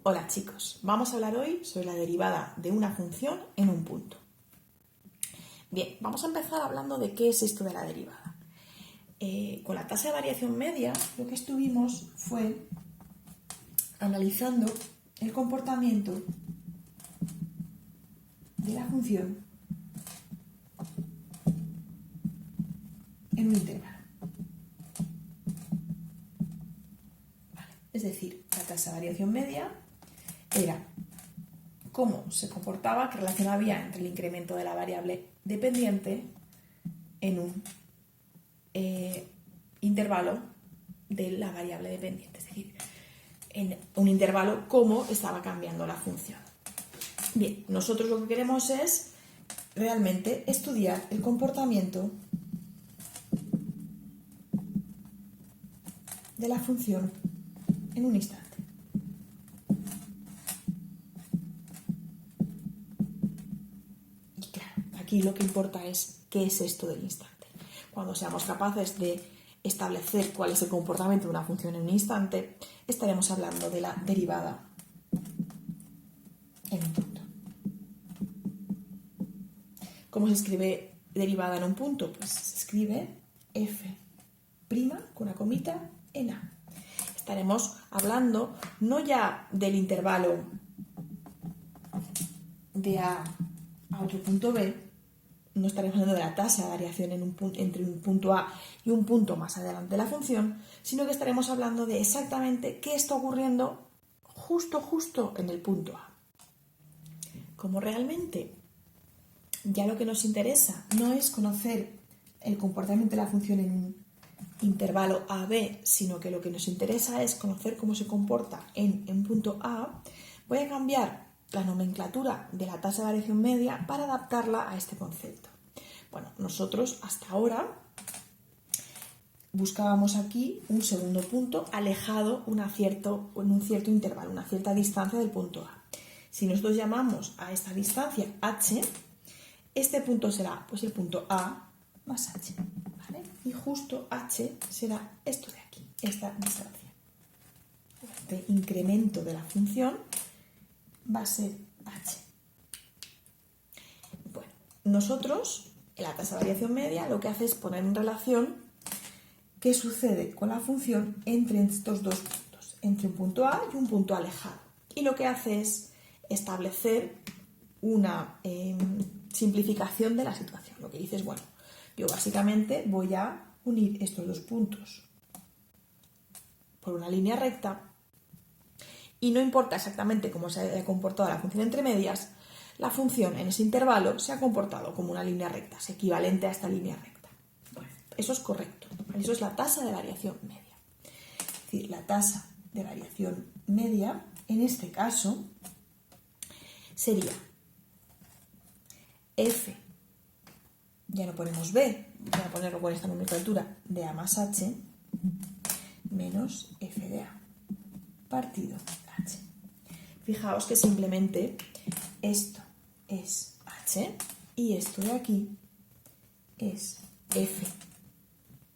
Hola chicos, vamos a hablar hoy sobre la derivada de una función en un punto. Bien, vamos a empezar hablando de qué es esto de la derivada. Con la tasa de variación media lo que estuvimos fue analizando el comportamiento de la función en un intervalo. Es decir, la tasa de variación media era cómo se comportaba, qué relación había entre el incremento de la variable dependiente en un intervalo de la variable dependiente, es decir, en un intervalo cómo estaba cambiando la función. Bien, nosotros lo que queremos es realmente estudiar el comportamiento de la función en un instante. Y claro, aquí lo que importa es qué es esto del instante. Cuando seamos capaces de establecer cuál es el comportamiento de una función en un instante, estaremos hablando de la derivada en un punto. ¿Cómo se escribe derivada en un punto? Pues se escribe f' con una comita en a. Estaremos hablando no ya del intervalo de a otro punto b, no estaremos hablando de la tasa de variación entre un punto A y un punto más adelante de la función, sino que estaremos hablando de exactamente qué está ocurriendo justo en el punto A. Como realmente ya lo que nos interesa no es conocer el comportamiento de la función en un intervalo A-B, sino que lo que nos interesa es conocer cómo se comporta en un punto A, voy a cambiar la nomenclatura de la tasa de variación media para adaptarla a este concepto. Bueno, nosotros hasta ahora buscábamos aquí un segundo punto alejado en un cierto intervalo, una cierta distancia del punto A. Si nosotros llamamos a esta distancia h, este punto será pues el punto A más h, ¿vale? Y justo h será esto de aquí, esta distancia. Este incremento de la función va a ser h. Bueno, nosotros, en la tasa de variación media, lo que hace es poner en relación qué sucede con la función entre estos dos puntos, entre un punto A y un punto alejado. Y lo que hace es establecer una simplificación de la situación. Lo que dice es, bueno, yo básicamente voy a unir estos dos puntos por una línea recta y no importa exactamente cómo se haya comportado la función entre medias, la función en ese intervalo se ha comportado como una línea recta, es equivalente a esta línea recta. Bueno, eso es correcto, eso es la tasa de variación media. Es decir, la tasa de variación media, en este caso, sería f, ya no ponemos b, voy a ponerlo con esta nomenclatura de a más h, menos f de a, partido h. Fijaos que simplemente esto es h y esto de aquí es f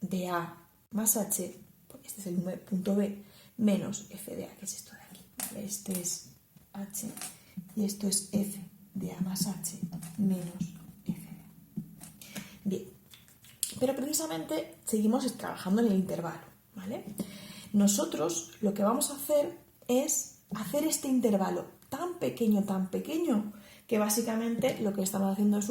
de a más h, porque este es el punto b, menos f de a, que es esto de aquí. ¿Vale? Este es h y esto es f de a más h menos f de a. Bien, pero precisamente seguimos trabajando en el intervalo, ¿vale? Nosotros lo que vamos a hacer es hacer este intervalo tan pequeño, que básicamente lo que estamos haciendo es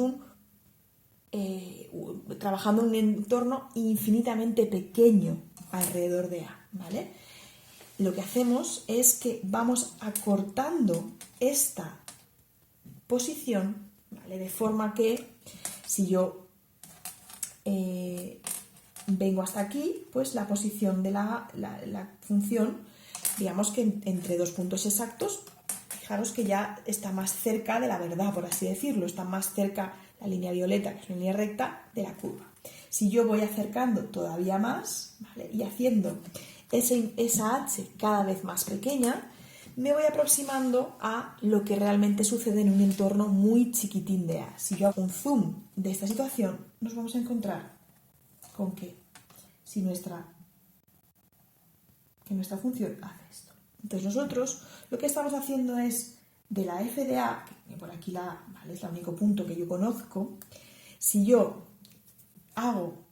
trabajando en un entorno infinitamente pequeño alrededor de A, ¿vale? Lo que hacemos es que vamos acortando esta posición, ¿vale? De forma que si yo vengo hasta aquí, pues la posición de la función, digamos que entre dos puntos exactos, fijaros que ya está más cerca de la verdad, por así decirlo, está más cerca la línea violeta, que es una línea recta, de la curva. Si yo voy acercando todavía más, ¿vale? Y haciendo esa h cada vez más pequeña, me voy aproximando a lo que realmente sucede en un entorno muy chiquitín de A. Si yo hago un zoom de esta situación, nos vamos a encontrar con que nuestra función hace esto. Entonces nosotros lo que estamos haciendo es de la f de a, que por aquí ¿vale? Es el único punto que yo conozco, si yo hago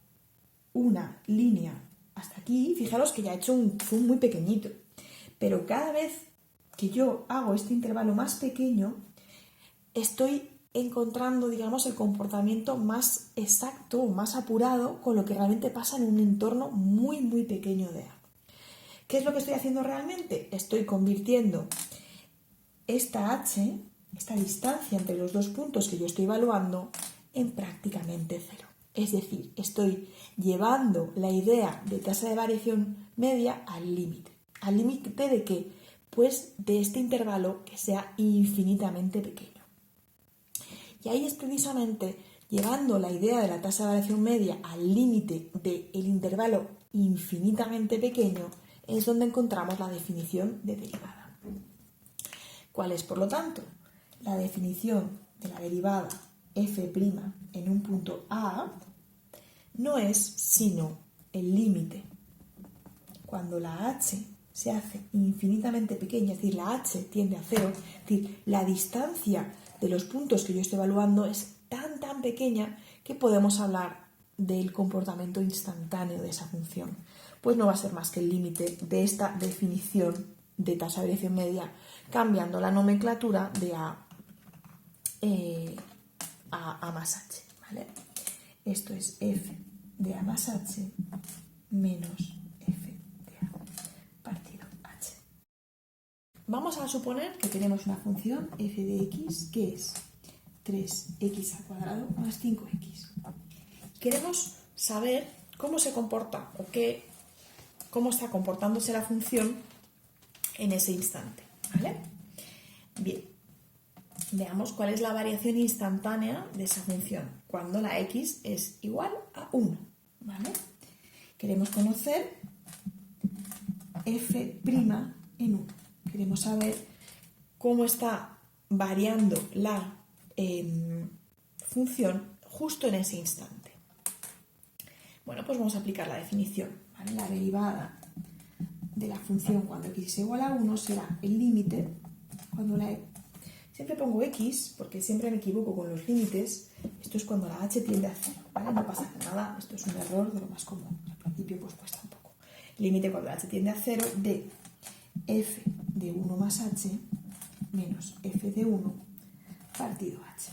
una línea hasta aquí, fijaros que ya he hecho un zoom muy pequeñito, pero cada vez que yo hago este intervalo más pequeño, estoy encontrando, digamos, el comportamiento más exacto o más apurado con lo que realmente pasa en un entorno muy, muy pequeño de A. ¿Qué es lo que estoy haciendo realmente? Estoy convirtiendo esta h, esta distancia entre los dos puntos que yo estoy evaluando, en prácticamente cero. Es decir, estoy llevando la idea de tasa de variación media al límite. ¿Al límite de qué? Pues de este intervalo que sea infinitamente pequeño. Y ahí es precisamente llevando la idea de la tasa de variación media al límite del intervalo infinitamente pequeño, es donde encontramos la definición de derivada. ¿Cuál es, por lo tanto? La definición de la derivada f' en un punto A no es sino el límite cuando la h se hace infinitamente pequeña, es decir, la h tiende a cero, es decir, la distancia de los puntos que yo estoy evaluando es tan pequeña que podemos hablar del comportamiento instantáneo de esa función. Pues no va a ser más que el límite de esta definición de tasa de variación media, cambiando la nomenclatura de a más h, ¿vale? Esto es f de a más h menos f de a partido h. Vamos a suponer que tenemos una función f de x que es 3x al cuadrado más 5x. Queremos saber cómo se comporta o cómo está comportándose la función en ese instante, ¿vale? Bien, veamos cuál es la variación instantánea de esa función cuando la x es igual a 1, ¿vale? Queremos conocer f' en 1. Queremos saber cómo está variando la función justo en ese instante. Bueno, pues vamos a aplicar la definición, ¿vale? La derivada de la función cuando x es igual a 1 será el límite cuando la siempre pongo x porque siempre me equivoco con los límites. Esto es cuando la h tiende a 0, ¿vale? No pasa nada, esto es un error de lo más común. Al principio pues cuesta un poco. Límite cuando la h tiende a 0 de f de 1 más h menos f de 1 partido h.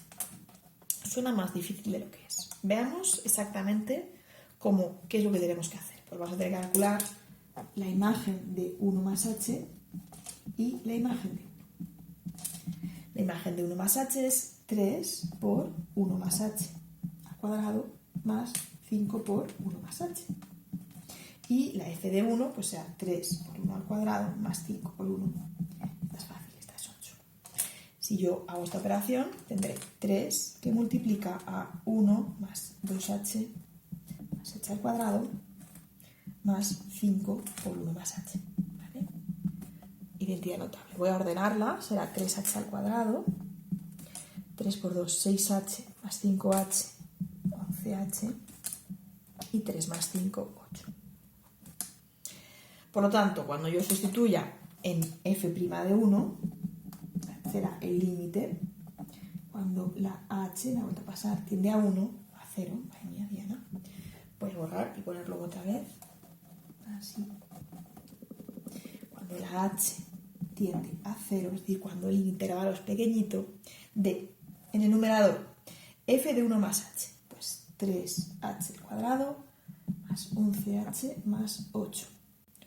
Suena más difícil de lo que es. Veamos exactamente qué es lo que tenemos que hacer. Pues vamos a tener que calcular la imagen de 1 más h y la imagen de 1. La imagen de 1 más h es 3 por 1 más h al cuadrado más 5 por 1 más h. Y la f de 1 pues será 3 por 1 al cuadrado más 5 por 1. Esta es fácil, esta es 8. Si yo hago esta operación, tendré 3 que multiplica a 1 más 2h más h al cuadrado más 5 por 1 más h. ¿Vale? Identidad notable. Voy a ordenarla, será 3h al cuadrado, 3 por 2, 6h más 5h, 11h y 3 más 5, 8. Por lo tanto, cuando yo sustituya en f' de 1, será el límite cuando la h, la vuelta a pasar, tiende a 1, a 0. Madre mía, Diana. Voy a borrar y ponerlo otra vez. Así. Cuando la h tiende a 0, es decir, cuando el intervalo es pequeñito, en el numerador, f de 1 más h, pues 3h al cuadrado más 11h más 8.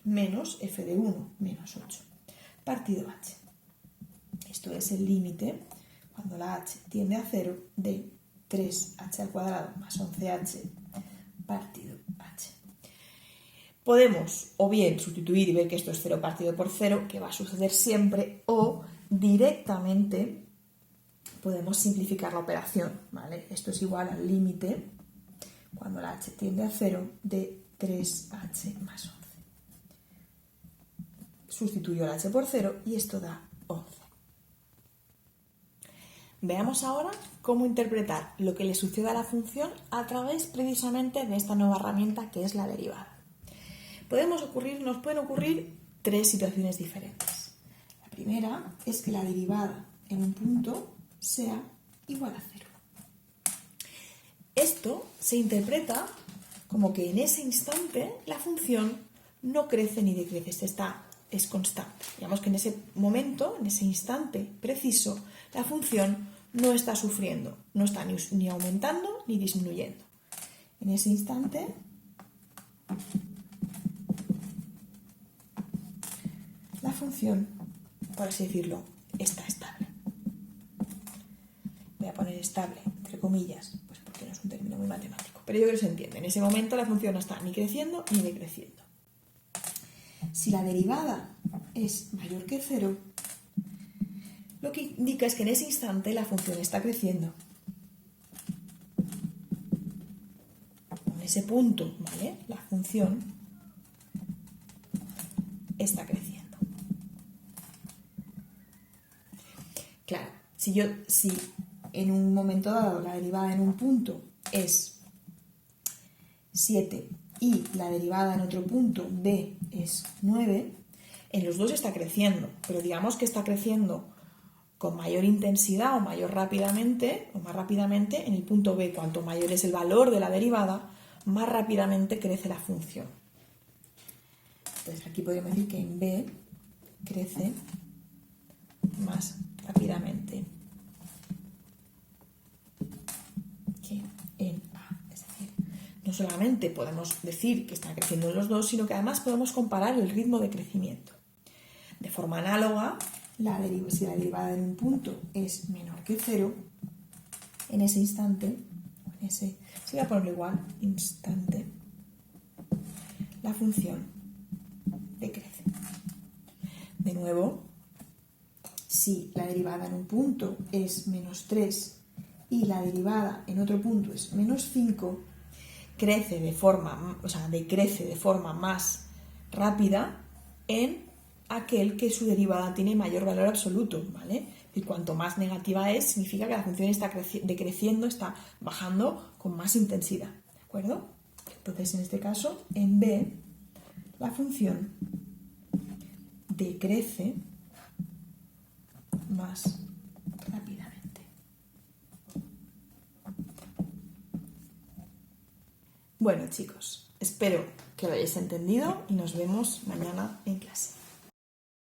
Menos f de 1 menos 8 partido h. Esto es el límite cuando la h tiende a 0 de 3h al cuadrado más 11h partido h. Podemos o bien sustituir y ver que esto es 0 partido por 0, que va a suceder siempre, o directamente podemos simplificar la operación, ¿vale? Esto es igual al límite cuando la h tiende a 0 de 3h más 11. Sustituyo el h por 0 y esto da 11. Veamos ahora cómo interpretar lo que le sucede a la función a través precisamente de esta nueva herramienta que es la derivada. Nos pueden ocurrir 3 situaciones diferentes. primera es que la derivada en un punto sea igual a 0. Esto se interpreta como que en ese instante la función no crece ni decrece, es constante. Digamos que en ese momento, en ese instante preciso, la función no está sufriendo, no está ni aumentando ni disminuyendo. En ese instante la función, por así decirlo, está estable. Voy a poner estable, entre comillas, pues porque no es un término muy matemático, pero yo creo que se entiende. En ese momento la función no está ni creciendo ni decreciendo. Si la derivada es mayor que 0, lo que indica es que en ese instante la función está creciendo. En ese punto, ¿vale? La función está creciendo. Claro, si en un momento dado la derivada en un punto es 7 y la derivada en otro punto b es 9, en los dos está creciendo, pero digamos que está creciendo con mayor intensidad o más rápidamente en el punto b. Cuanto mayor es el valor de la derivada, más rápidamente crece la función. Entonces aquí podemos decir que en b crece más rápidamente que en a. Es decir, no solamente podemos decir que está creciendo en los dos, sino que además podemos comparar el ritmo de crecimiento. De forma análoga, si la derivada en un punto es menor que 0, en ese instante, voy a ponerlo igual, instante, la función decrece. De nuevo, si la derivada en un punto es menos 3 y la derivada en otro punto es menos 5, decrece de forma más rápida en aquel que su derivada tiene mayor valor absoluto, ¿vale? Y cuanto más negativa es, significa que la función está decreciendo, está bajando con más intensidad, ¿de acuerdo? Entonces, en este caso, en b, la función decrece más rápidamente. Bueno, chicos, espero que lo hayáis entendido y nos vemos mañana en clase.